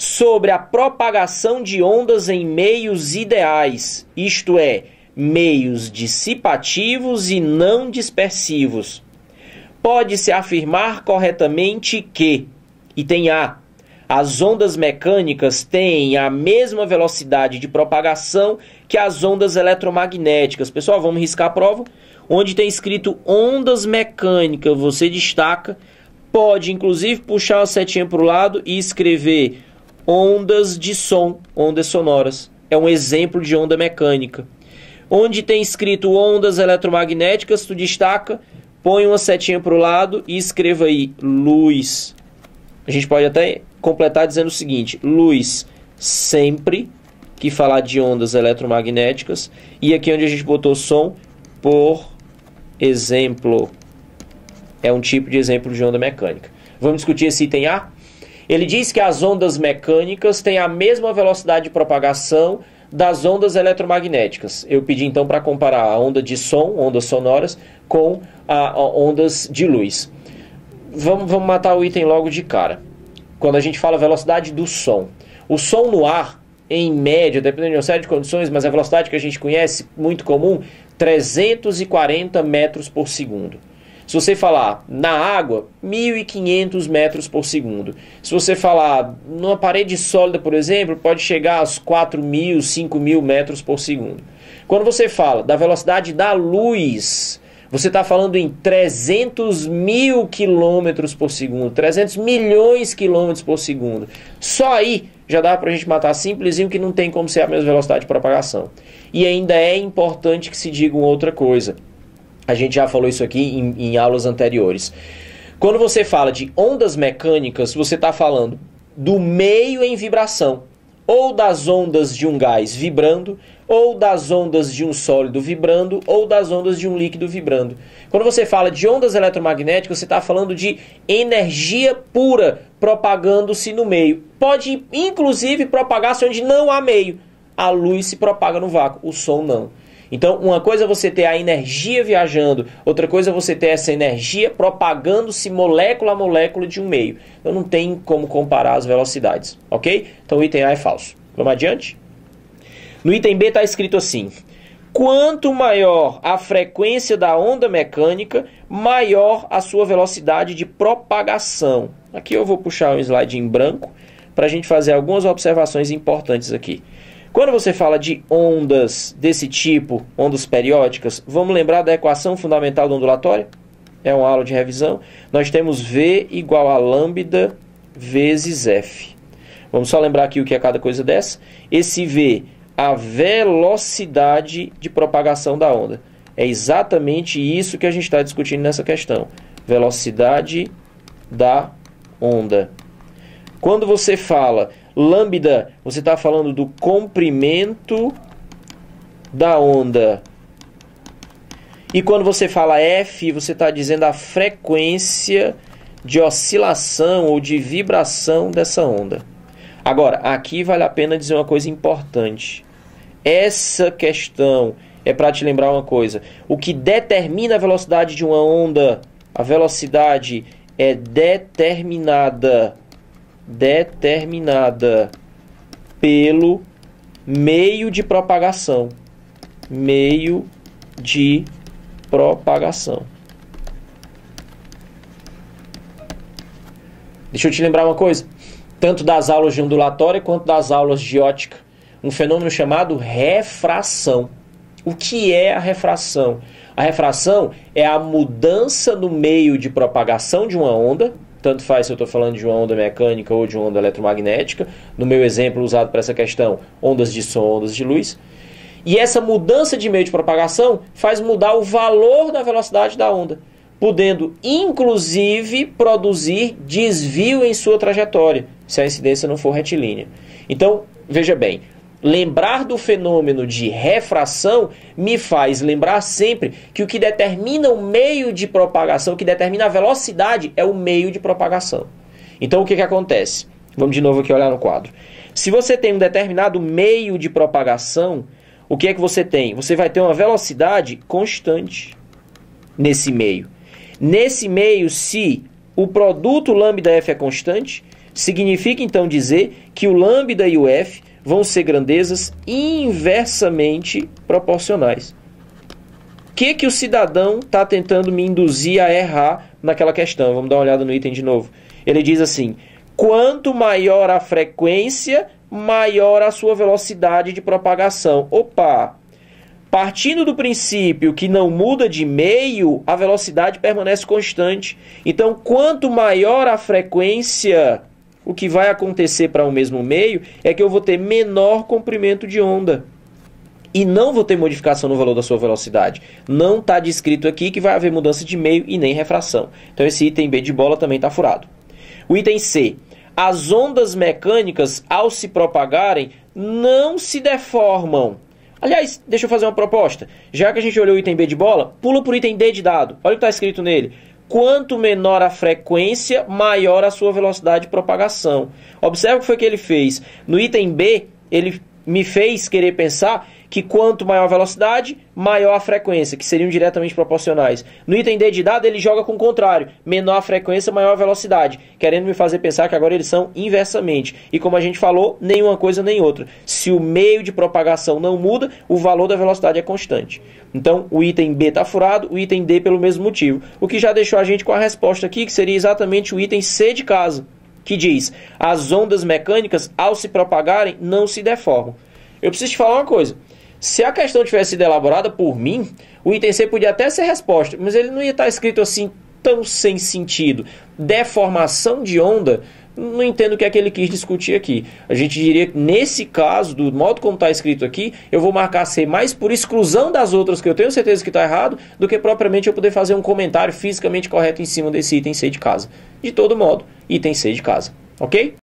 sobre a propagação de ondas em meios ideais, isto é, meios dissipativos e não dispersivos. Pode-se afirmar corretamente que, item A, as ondas mecânicas têm a mesma velocidade de propagação que as ondas eletromagnéticas. Pessoal, vamos riscar a prova. Onde tem escrito ondas mecânicas, você destaca. Pode, inclusive, puxar a setinha para o lado e escrever ondas de som, ondas sonoras. É um exemplo de onda mecânica. Onde tem escrito ondas eletromagnéticas, tu destaca, põe uma setinha para o lado e escreva aí luz. A gente pode até completar dizendo o seguinte: luz sempre que falar de ondas eletromagnéticas. E aqui onde a gente botou som, por exemplo. É um tipo de exemplo de onda mecânica. Vamos discutir esse item A? Ele diz que as ondas mecânicas têm a mesma velocidade de propagação das ondas eletromagnéticas. Eu pedi então para comparar a onda de som, ondas sonoras, com a ondas de luz. Vamos matar o item logo de cara. Quando a gente fala velocidade do som. O som no ar, em média, dependendo de uma série de condições, mas a velocidade que a gente conhece, muito comum, 340 metros por segundo. Se você falar na água, 1.500 metros por segundo. Se você falar numa parede sólida, por exemplo, pode chegar aos 4.000, 5.000 metros por segundo. Quando você fala da velocidade da luz, você está falando em 300 mil quilômetros por segundo, 300 milhões de quilômetros por segundo. Só aí já dá para a gente matar simplesinho que não tem como ser a mesma velocidade de propagação. E ainda é importante que se diga uma outra coisa. A gente já falou isso aqui em aulas anteriores. Quando você fala de ondas mecânicas, você está falando do meio em vibração, ou das ondas de um gás vibrando, ou das ondas de um sólido vibrando, ou das ondas de um líquido vibrando. Quando você fala de ondas eletromagnéticas, você está falando de energia pura propagando-se no meio. Pode, inclusive, propagar-se onde não há meio. A luz se propaga no vácuo, o som não. Então, uma coisa é você ter a energia viajando, outra coisa é você ter essa energia propagando-se molécula a molécula de um meio. Então, não tem como comparar as velocidades, ok? Então, o item A é falso. Vamos adiante? No item B está escrito assim: quanto maior a frequência da onda mecânica, maior a sua velocidade de propagação. Aqui eu vou puxar um slide em branco para a gente fazer algumas observações importantes aqui. Quando você fala de ondas desse tipo, ondas periódicas, vamos lembrar da equação fundamental da ondulatória? É uma aula de revisão. Nós temos V igual a lambda vezes F. Vamos só lembrar aqui o que é cada coisa dessa. Esse V, a velocidade de propagação da onda. É exatamente isso que a gente está discutindo nessa questão. Velocidade da onda. Quando você fala lambda, você está falando do comprimento da onda. E quando você fala F, você está dizendo a frequência de oscilação ou de vibração dessa onda. Agora, aqui vale a pena dizer uma coisa importante. Essa questão é para te lembrar uma coisa. O que determina a velocidade de uma onda, a velocidade é determinada pelo meio de propagação. Meio de propagação. Deixa eu te lembrar uma coisa. Tanto das aulas de ondulatória quanto das aulas de ótica. Um fenômeno chamado refração. O que é a refração? A refração é a mudança no meio de propagação de uma onda. Tanto faz se eu estou falando de uma onda mecânica ou de uma onda eletromagnética. No meu exemplo usado para essa questão, ondas de som, ondas de luz. E essa mudança de meio de propagação faz mudar o valor da velocidade da onda, podendo, inclusive, produzir desvio em sua trajetória, se a incidência não for retilínea. Então, veja bem, lembrar do fenômeno de refração me faz lembrar sempre que o que determina o meio de propagação, o que determina a velocidade, é o meio de propagação. Então, o que acontece? Vamos de novo aqui olhar no quadro. Se você tem um determinado meio de propagação, o que é que você tem? Você vai ter uma velocidade constante nesse meio. Nesse meio, se o produto lambda F é constante, Significa então dizer que o lambda e o f vão ser grandezas inversamente proporcionais. O que o cidadão está tentando me induzir a errar naquela questão? Vamos dar uma olhada no item de novo. Ele diz assim: quanto maior a frequência, maior a sua velocidade de propagação. Opa! Partindo do princípio que não muda de meio, a velocidade permanece constante. Então, quanto maior a frequência, o que vai acontecer para o mesmo meio é que eu vou ter menor comprimento de onda. E não vou ter modificação no valor da sua velocidade. Não está descrito aqui que vai haver mudança de meio e nem refração. Então, esse item B de bola também está furado. O item C. As ondas mecânicas, ao se propagarem, não se deformam. Aliás, deixa eu fazer uma proposta. Já que a gente olhou o item B de bola, pula para o item D de dado. Olha o que está escrito nele. Quanto menor a frequência, maior a sua velocidade de propagação. Observe o que foi que ele fez. No item B, ele me fez querer pensar que quanto maior a velocidade, maior a frequência, que seriam diretamente proporcionais. No item D de dado, ele joga com o contrário. Menor a frequência, maior a velocidade. Querendo me fazer pensar que agora eles são inversamente. E como a gente falou, nem uma coisa nem outra. Se o meio de propagação não muda, o valor da velocidade é constante. Então, o item B está furado, o item D pelo mesmo motivo. O que já deixou a gente com a resposta aqui, que seria exatamente o item C de casa, que diz: as ondas mecânicas, ao se propagarem, não se deformam. Eu preciso te falar uma coisa. Se a questão tivesse sido elaborada por mim, o item C podia até ser resposta, mas ele não ia estar escrito assim tão sem sentido. Deformação de onda, não entendo o que é que ele quis discutir aqui. A gente diria que nesse caso, do modo como está escrito aqui, eu vou marcar C mais por exclusão das outras que eu tenho certeza que está errado, do que propriamente eu poder fazer um comentário fisicamente correto em cima desse item C de casa. De todo modo, item C de casa, ok?